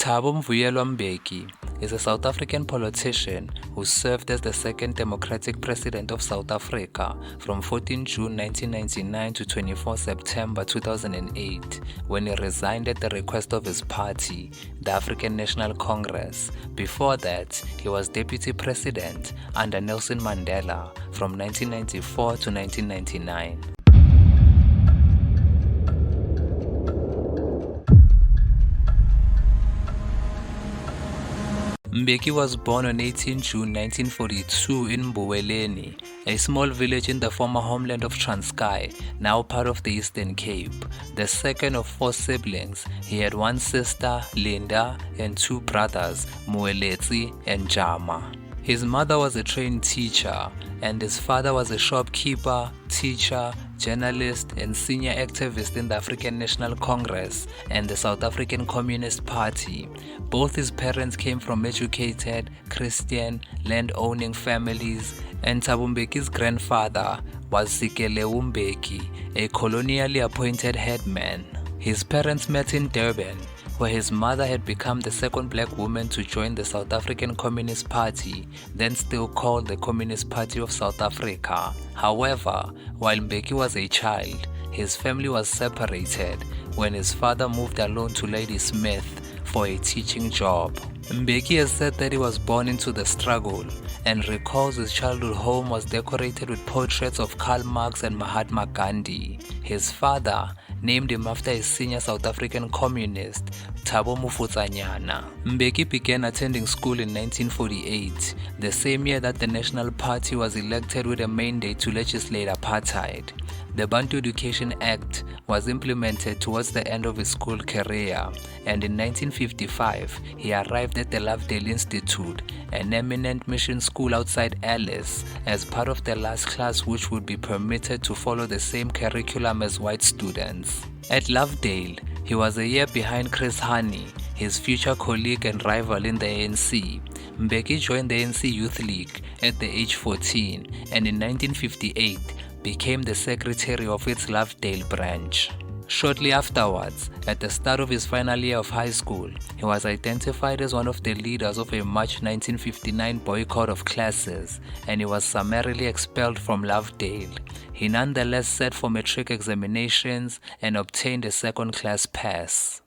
Thabo Mbeki is a South African politician who served as the second Democratic President of South Africa from 14 June 1999 to 24 September 2008, when he resigned at the request of his party, the African National Congress. Before that, he was Deputy President under Nelson Mandela from 1994 to 1999. Mbeki was born on 18 June 1942 in Mbuweleni, a small village in the former homeland of Transkei, now part of the Eastern Cape. The second of four siblings, he had one sister, Linda, and two brothers, Mueletsi and Jama. His mother was a trained teacher, and his father was a shopkeeper, teacher, journalist, and senior activist in the African National Congress and the South African Communist Party. Both his parents came from educated, Christian, land-owning families, and Thabo Mbeki's grandfather was Sikelewu Mbeki, a colonially appointed headman. His parents met in Durban, where his mother had become the second black woman to join the South African Communist Party, then still called the Communist Party of South Africa. However, while Mbeki was a child, his family was separated when his father moved alone to Ladysmith for a teaching job. Mbeki has said that he was born into the struggle and recalls his childhood home was decorated with portraits of Karl Marx and Mahatma Gandhi. His father named him after a senior South African communist, Thabo Mufutsanyana. Mbeki began attending school in 1948, the same year that the National Party was elected with a mandate to legislate apartheid. The Bantu Education Act was implemented towards the end of his school career, and in 1955 he arrived at the Lovedale Institute, an eminent mission school outside Alice, as part of the last class which would be permitted to follow the same curriculum as white students. At Lovedale, he was a year behind Chris Hani, his future colleague and rival in the ANC. Mbeki joined the ANC Youth League at the age 14, and in 1958 became the secretary of its Lovedale branch. Shortly afterwards, at the start of his final year of high school, he was identified as one of the leaders of a March 1959 boycott of classes, and he was summarily expelled from Lovedale. He nonetheless sat for matric examinations and obtained a second-class pass.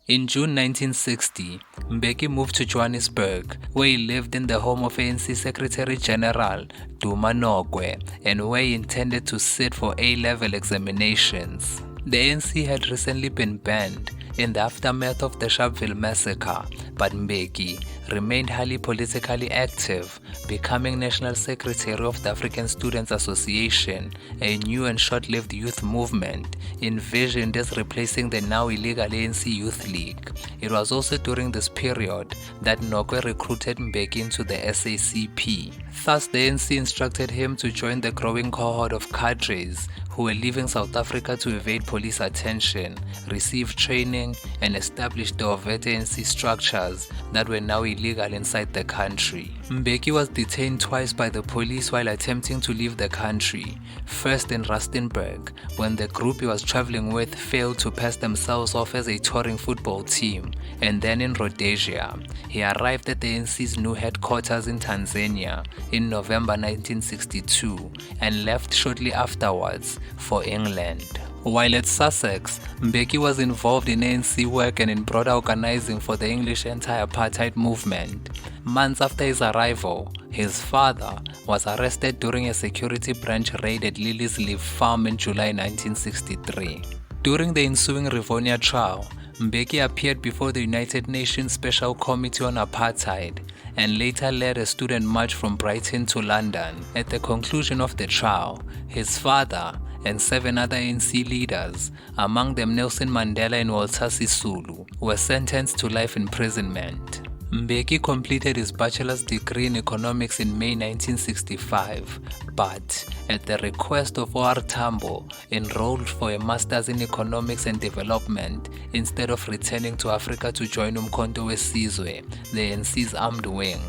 In June 1960, Mbeki moved to Johannesburg, where he lived in the home of ANC Secretary General Duma Nokwe, and where he intended to sit for A-level examinations. The ANC had recently been banned in the aftermath of the Sharpeville massacre, but Mbeki remained highly politically active, becoming National Secretary of the African Students Association, a new and short-lived youth movement envisioned as replacing the now illegal ANC Youth League. It was also during this period that Nokwe recruited Mbeki into the SACP. Thus, the ANC instructed him to join the growing cohort of cadres who were leaving South Africa to evade police attention, receive training, and establish the overt ANC structures that were now illegal inside the country. Mbeki was detained twice by the police while attempting to leave the country, first in Rustenburg, when the group he was traveling with failed to pass themselves off as a touring football team, and then in Rhodesia. He arrived at the ANC's new headquarters in Tanzania in November 1962 and left shortly afterwards for England. While at Sussex, Mbeki was involved in ANC work and in broader organizing for the English anti-apartheid movement. Months after his arrival, his father was arrested during a security branch raid at Lily's Leaf Farm in July 1963. During the ensuing Rivonia trial, Mbeki appeared before the United Nations Special Committee on Apartheid and later led a student march from Brighton to London. At the conclusion of the trial, his father and 7 other ANC leaders, among them Nelson Mandela and Walter Sisulu, were sentenced to life imprisonment. Mbeki completed his bachelor's degree in economics in May 1965, but, at the request of O.R. Tambo, enrolled for a master's in economics and development instead of returning to Africa to join Umkhonto weSizwe, the ANC's armed wing.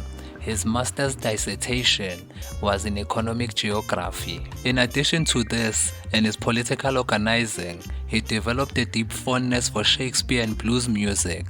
His master's dissertation was in economic geography. In addition to this and his political organizing, he developed a deep fondness for Shakespeare and blues music.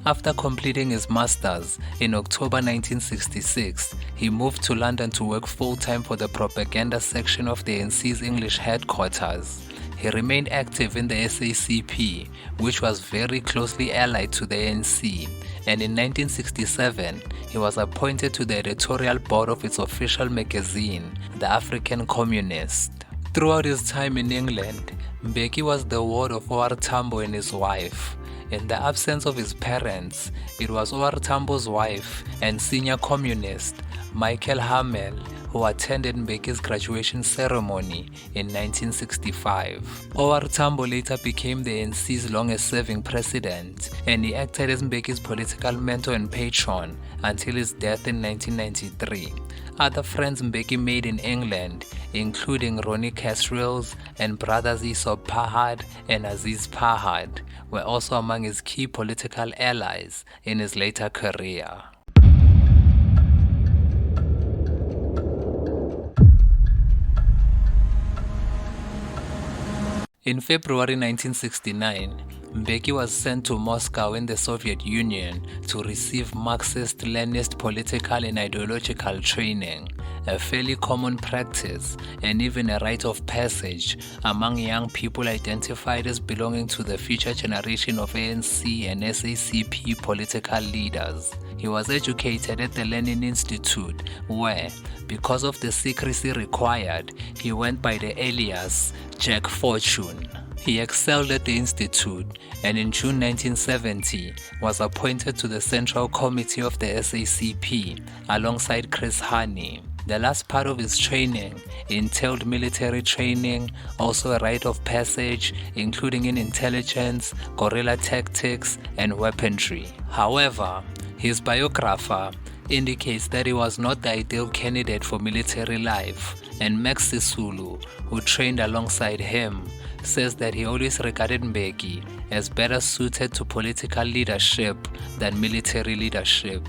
After completing his master's in October 1966, he moved to London to work full-time for the propaganda section of the ANC's English headquarters. He remained active in the SACP, which was very closely allied to the ANC, and in 1967, he was appointed to the editorial board of its official magazine, The African Communist. Throughout his time in England, Mbeki was the ward of O.R. Tambo and his wife. In the absence of his parents, it was O.R. Tambo's wife and senior communist, Michael Hamel, who attended Mbeki's graduation ceremony in 1965. O.R. Tambo later became the ANC's longest-serving president, and he acted as Mbeki's political mentor and patron until his death in 1993. Other friends Mbeki made in England, including Ronnie Casrills and brothers Esop Pahad and Aziz Pahad, were also among his key political allies in his later career. In February 1969, Mbeki was sent to Moscow in the Soviet Union to receive Marxist-Leninist political and ideological training, a fairly common practice and even a rite of passage among young people identified as belonging to the future generation of ANC and SACP political leaders. He was educated at the Lenin Institute where, because of the secrecy required, he went by the alias Jack Fortune. He excelled at the Institute and in June 1970 was appointed to the Central Committee of the SACP alongside Chris Hani. The last part of his training entailed military training, also a rite of passage, including in intelligence, guerrilla tactics, and weaponry. However, his biographer indicates that he was not the ideal candidate for military life, and Max Sisulu, who trained alongside him, says that he always regarded Mbeki as better suited to political leadership than military leadership.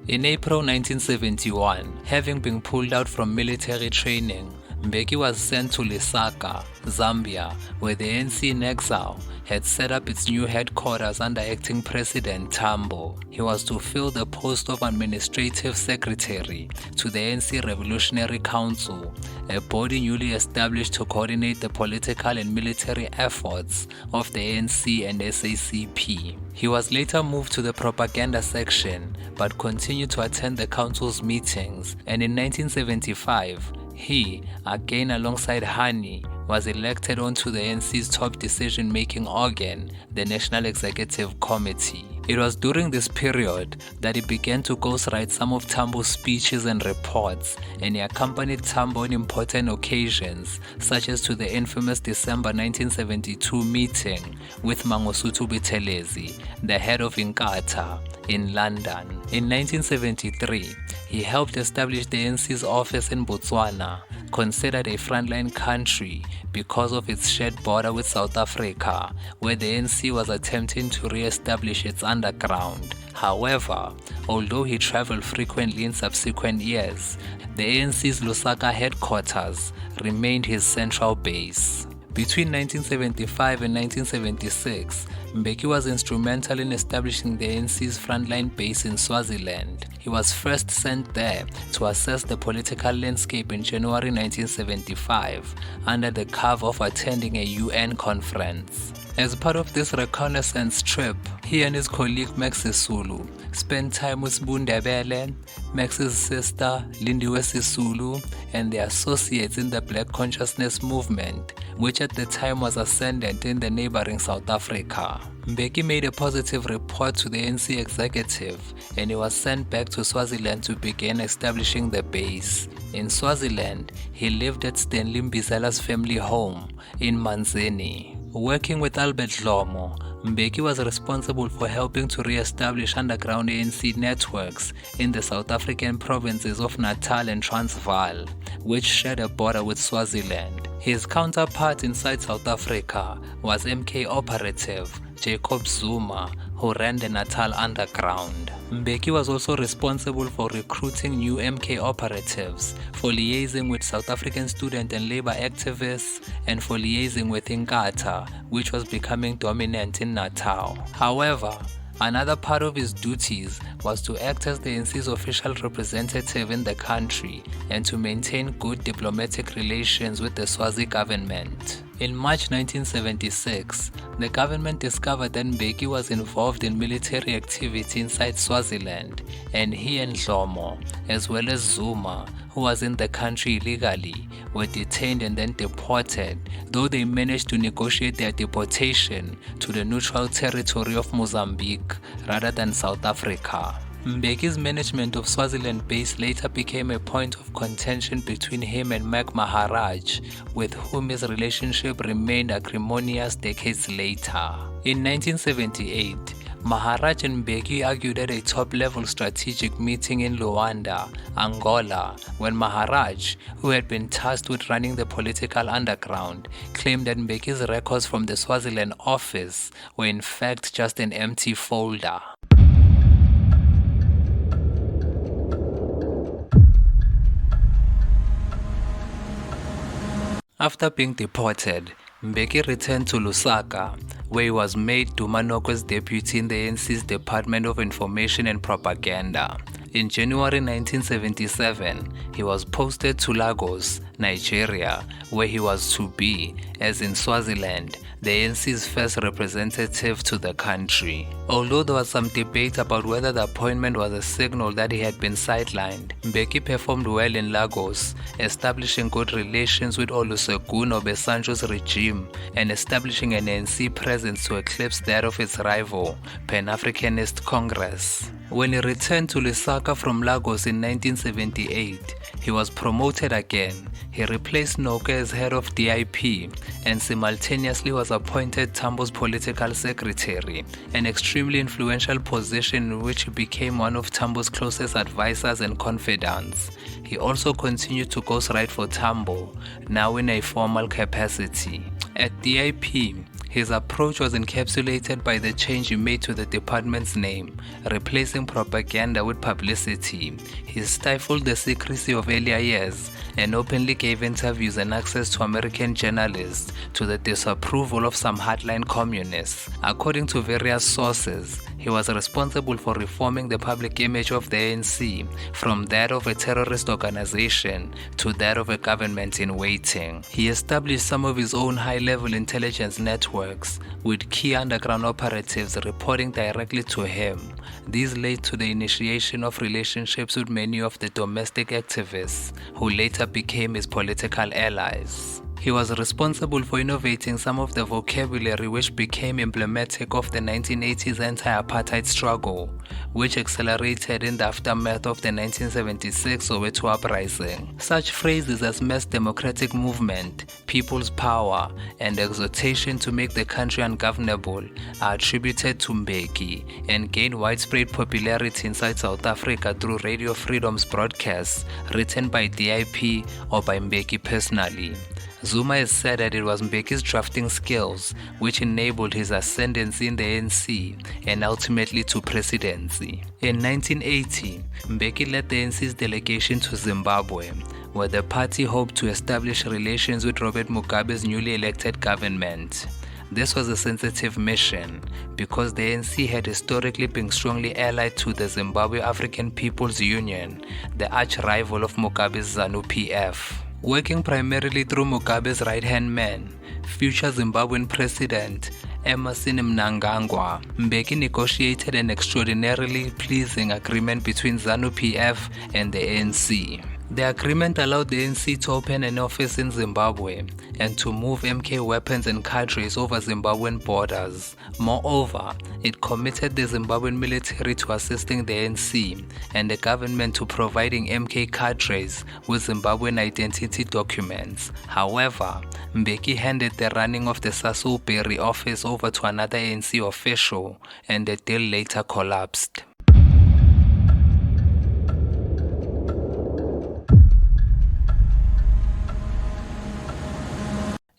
In April 1971, having been pulled out from military training, Mbeki was sent to Lusaka, Zambia, where the ANC in exile had set up its new headquarters under acting President Thabo. He was to fill the post of Administrative Secretary to the ANC Revolutionary Council, a body newly established to coordinate the political and military efforts of the ANC and SACP. He was later moved to the propaganda section, but continued to attend the council's meetings, and in 1975, he, again alongside Hani, was elected onto the ANC's top decision-making organ, the National Executive Committee. It was during this period that he began to ghostwrite some of Tambo's speeches and reports, and he accompanied Tambo on important occasions, such as to the infamous December 1972 meeting with Mangosuthu Buthelezi, the head of Inkatha, in London. In 1973, he helped establish the ANC's office in Botswana, considered a frontline country because of its shared border with South Africa, where the ANC was attempting to re-establish its underground. However, although he traveled frequently in subsequent years, the ANC's Lusaka headquarters remained his central base. Between 1975 and 1976, Mbeki was instrumental in establishing the ANC's frontline base in Swaziland. He was first sent there to assess the political landscape in January 1975 under the cover of attending a UN conference. As part of this reconnaissance trip, he and his colleague Max Sisulu spent time with Bundebele, Max's sister Lindiwe Sisulu, and their associates in the Black Consciousness movement, which at the time was ascendant in the neighboring South Africa. Mbeki made a positive report to the ANC executive, and he was sent back to Swaziland to begin establishing the base. In Swaziland, he lived at Stanley Mbizela's family home in Manzini. Working with Albert Dlomo, Mbeki was responsible for helping to re-establish underground ANC networks in the South African provinces of Natal and Transvaal, which shared a border with Swaziland. His counterpart inside South Africa was MK operative Jacob Zuma, who ran the Natal underground. Mbeki was also responsible for recruiting new MK operatives, for liaising with South African student and labor activists, and for liaising with Inkatha, which was becoming dominant in Natal. However, another part of his duties was to act as the ANC's official representative in the country and to maintain good diplomatic relations with the Swazi government. In March 1976, the government discovered that Mbeki was involved in military activity inside Swaziland, and he and Dhlomo, as well as Zuma, who was in the country illegally, were detained and then deported, though they managed to negotiate their deportation to the neutral territory of Mozambique rather than South Africa. Mbeki's management of Swaziland base later became a point of contention between him and Mac Maharaj, with whom his relationship remained acrimonious decades later. In 1978, Maharaj and Mbeki argued at a top-level strategic meeting in Luanda, Angola, when Maharaj, who had been tasked with running the political underground, claimed that Mbeki's records from the Swaziland office were in fact just an empty folder. After being deported, Mbeki returned to Lusaka, where he was made Dumanoko's deputy in the ANC's Department of Information and Propaganda. In January 1977, he was posted to Lagos, Nigeria, where he was to be, as in Swaziland, the ANC's first representative to the country. Although there was some debate about whether the appointment was a signal that he had been sidelined, Mbeki performed well in Lagos, establishing good relations with Olusegun Obasanjo's regime and establishing an ANC presence to eclipse that of its rival, Pan-Africanist Congress. When he returned to Lusaka from Lagos in 1978, he was promoted again. He replaced Noka as head of DIP and simultaneously was appointed Thambo's political secretary, an extremely influential position in which he became one of Thambo's closest advisors and confidants. He also continued to ghostwrite for Thambo, now in a formal capacity. At DIP, his approach was encapsulated by the change he made to the department's name, replacing propaganda with publicity. He stifled the secrecy of earlier years and openly gave interviews and access to American journalists to the disapproval of some hardline communists. According to various sources, he was responsible for reforming the public image of the ANC from that of a terrorist organization to that of a government in waiting. He established some of his own high-level intelligence networks, with key underground operatives reporting directly to him. These led to the initiation of relationships with many of the domestic activists, who later became his political allies. He was responsible for innovating some of the vocabulary which became emblematic of the 1980s anti-apartheid struggle, which accelerated in the aftermath of the 1976 Soweto uprising. Such phrases as mass democratic movement, people's power, and exhortation to make the country ungovernable are attributed to Mbeki and gained widespread popularity inside South Africa through Radio Freedom's broadcasts written by DIP or by Mbeki personally. Zuma has said that it was Mbeki's drafting skills which enabled his ascendancy in the ANC and ultimately to presidency. In 1980, Mbeki led the ANC's delegation to Zimbabwe, where the party hoped to establish relations with Robert Mugabe's newly elected government. This was a sensitive mission because the ANC had historically been strongly allied to the Zimbabwe African People's Union, the arch-rival of Mugabe's ZANU-PF. Working primarily through Mugabe's right-hand man, future Zimbabwean President Emmerson Mnangagwa, Mbeki negotiated an extraordinarily pleasing agreement between ZANU-PF and the ANC. The agreement allowed the ANC to open an office in Zimbabwe and to move MK weapons and cadres over Zimbabwean borders. Moreover, it committed the Zimbabwean military to assisting the ANC and the government to providing MK cadres with Zimbabwean identity documents. However, Mbeki handed the running of the Sasol-Berry office over to another ANC official, and the deal later collapsed.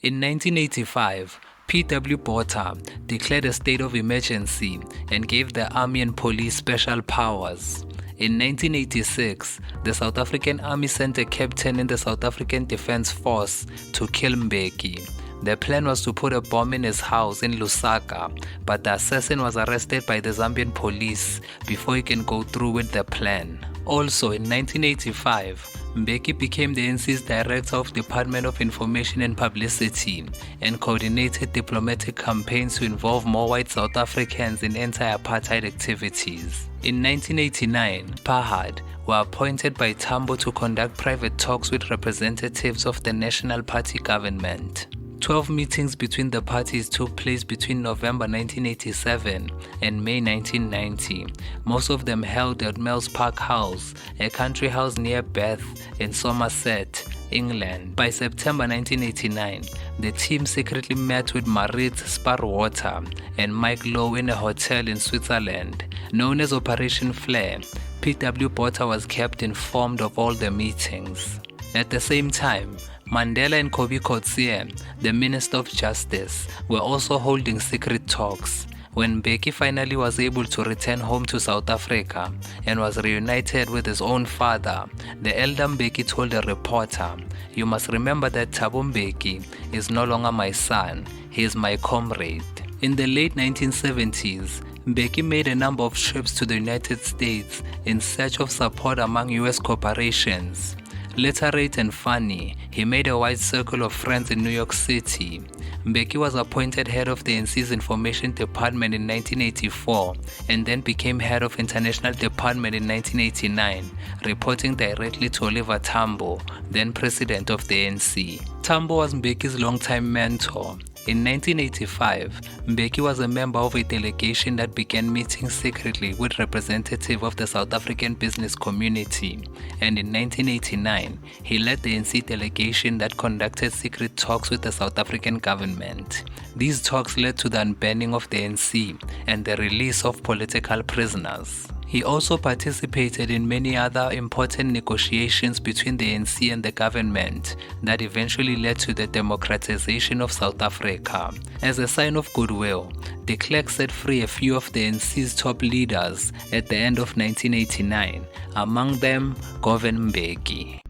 In 1985, P.W. Botha declared a state of emergency and gave the army and police special powers. In 1986, the South African Army sent a captain in the South African Defence Force to kill Mbeki. The plan was to put a bomb in his house in Lusaka, but the assassin was arrested by the Zambian police before he can go through with the plan. Also in 1985, Mbeki became the ANC's Director of Department of Information and Publicity and coordinated diplomatic campaigns to involve more white South Africans in anti-apartheid activities. In 1989, Paved were appointed by Thabo to conduct private talks with representatives of the National Party government. 12 meetings between the parties took place between November 1987 and May 1990, most of them held at Mel's Park House, a country house near Bath in Somerset, England. By September 1989, the team secretly met with Maritz Sparwater and Mike Lowe in a hotel in Switzerland. Known as Operation Flare, P.W. Botha was kept informed of all the meetings. At the same time, Mandela and Kobe Coetzee, the Minister of Justice, were also holding secret talks. When Mbeki finally was able to return home to South Africa and was reunited with his own father, the elder Mbeki told a reporter, "You must remember that Thabo Mbeki is no longer my son, he is my comrade." In the late 1970s, Mbeki made a number of trips to the United States in search of support among US corporations. Literate and funny, he made a wide circle of friends in New York City. Mbeki was appointed head of the ANC's Information Department in 1984 and then became head of International Department in 1989, reporting directly to Oliver Tambo, then president of the ANC. Tambo was Mbeki's longtime mentor. In 1985, Mbeki was a member of a delegation that began meeting secretly with representatives of the South African business community, and in 1989, he led the ANC delegation that conducted secret talks with the South African government. These talks led to the unbanning of the ANC and the release of political prisoners. He also participated in many other important negotiations between the ANC and the government that eventually led to the democratization of South Africa. As a sign of goodwill, de Klerk set free a few of the ANC's top leaders at the end of 1989, among them Govan Mbeki.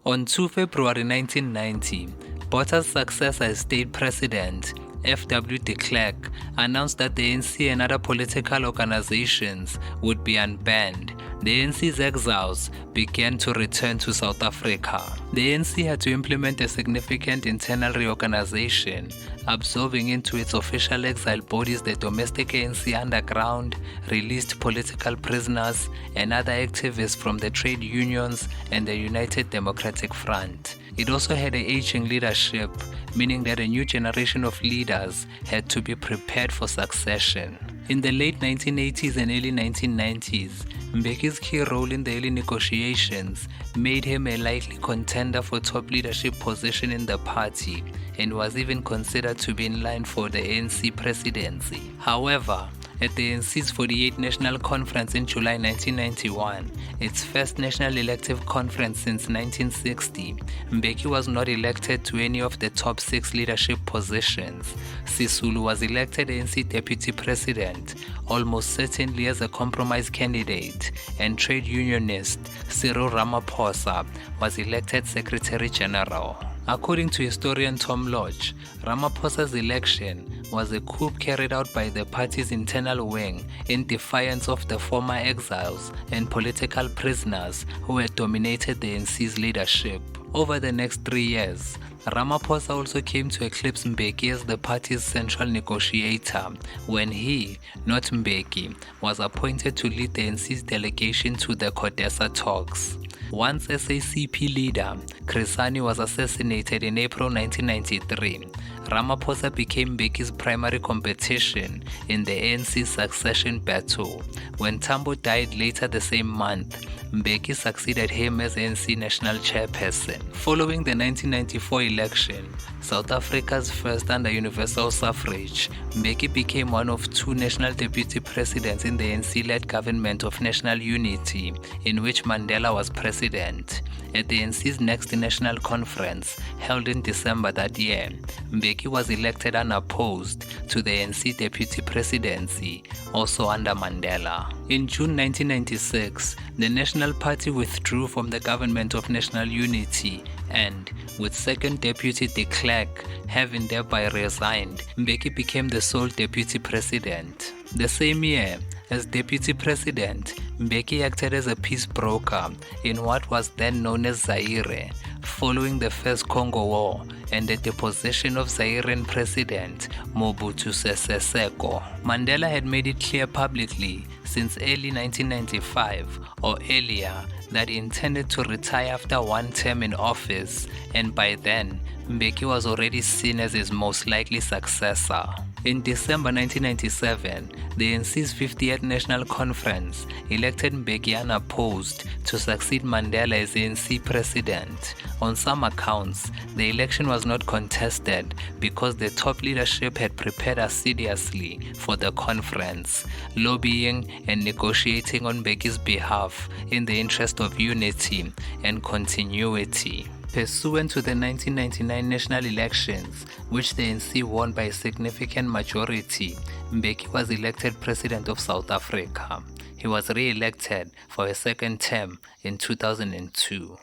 On 2 February 1990, Botha's successor as state president, F.W. de Klerk, announced that the ANC and other political organizations would be unbanned. The ANC's exiles began to return to South Africa. The ANC had to implement a significant internal reorganization, absorbing into its official exile bodies the domestic ANC underground, released political prisoners, and other activists from the trade unions and the United Democratic Front. It also had an aging leadership, meaning that a new generation of leaders had to be prepared for succession. In the late 1980s and early 1990s, Mbeki's key role in the early negotiations made him a likely contender for top leadership position in the party and was even considered to be in line for the ANC presidency. However, at the ANC's 48th National Conference in July 1991, its first national elective conference since 1960, Mbeki was not elected to any of the top 6 leadership positions. Sisulu was elected ANC Deputy President, almost certainly as a compromise candidate, and trade unionist Cyril Ramaphosa was elected Secretary General. According to historian Tom Lodge, Ramaphosa's election was a coup carried out by the party's internal wing in defiance of the former exiles and political prisoners who had dominated the ANC's leadership. Over the next 3 years, Ramaphosa also came to eclipse Mbeki as the party's central negotiator when he, not Mbeki, was appointed to lead the ANC's delegation to the CODESA talks. Once SACP leader, Chris Hani was assassinated in April 1993. Ramaphosa became Mbeki's primary competition in the ANC succession battle. When Thabo died later the same month, Mbeki succeeded him as ANC national chairperson. Following the 1994 election, South Africa's first under universal suffrage, Mbeki became one of two national deputy presidents in the ANC-led government of national unity, in which Mandela was president. At the ANC's next national conference, held in December that year, Mbeki was elected unopposed to the ANC deputy presidency, also under Mandela. In June 1996, the National Party withdrew from the government of national unity and, with second deputy de Klerk having thereby resigned, Mbeki became the sole deputy president. The same year, as deputy president, Mbeki acted as a peace broker in what was then known as Zaire, following the First Congo War and the deposition of Zairean President Mobutu Sese Seko. Mandela had made it clear publicly since early 1995 or earlier that he intended to retire after one term in office, and by then, Mbeki was already seen as his most likely successor. In December 1997, the ANC's 50th National Conference elected Mbeki unopposed to succeed Mandela as ANC president. On some accounts, the election was not contested because the top leadership had prepared assiduously for the conference, lobbying and negotiating on Mbeki's behalf in the interest of unity and continuity. Pursuant to the 1999 national elections, which the ANC won by a significant majority, Mbeki was elected President of South Africa. He was re-elected for a second term in 2002.